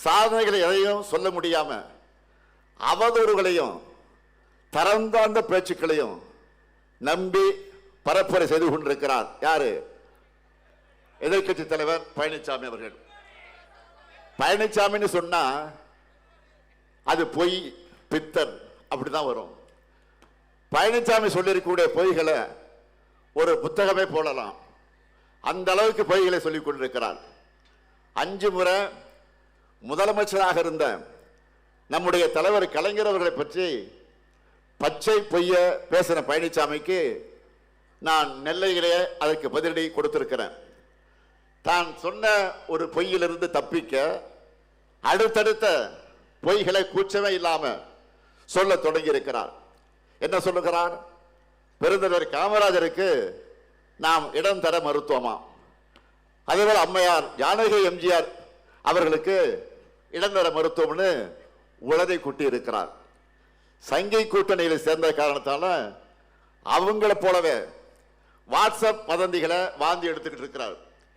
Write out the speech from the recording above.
சாதனைகளை எதையும் சொல்ல முடியாம அவதூறுகளையும் தரந்தாழ்ந்த பேச்சுக்களையும் நம்பி பரப்புரை செய்து கொண்டிருக்கிறார். யாரு? எதிர்கட்சி தலைவர் பழனிசாமி அவர்கள். பழனிசாமின்னு சொன்னா அது பொய், பித்தன் அப்படிதான் வரும். பழனிசாமி சொல்லியிருக்கக்கூடிய பொய்களை ஒரு புத்தகமே போடலாம். அந்த அளவுக்கு பொய்களை சொல்லிக் கொண்டிருக்கிறார். 5 முறை முதலமைச்சராக இருந்த நம்முடைய தலைவர் கலைஞர் அவர்களை பற்றி பச்சை பொய்ய பேசின பழனிசாமிக்கு நான் நெல்லையிலே அதற்கு பதிலடி கொடுத்திருக்கிறேன். தான் சொன்ன ஒரு பொய்யிலிருந்து தப்பிக்க அடுத்தடுத்த பொய்களை கூச்சமே இல்லாம சொல்ல தொடங்கி இருக்கிறார். என்ன சொல்லுகிறார்? பெருந்தலைவர் காமராஜருக்கு நாம் இடம் தர மறுத்தோமா, அதேபோல் அம்மையார் ஜானகி எம்ஜிஆர் அவர்களுக்கு இடம் தர மறுத்தோம்னு உளதை கூட்டி இருக்கிறார். சங்கை கூட்டணியில் சேர்ந்த காரணத்தால அவங்களை போலவே வாட்ஸ்அப் வதந்திகளை வாந்தி எடுத்துக்கிட்டு இருக்கிறார்.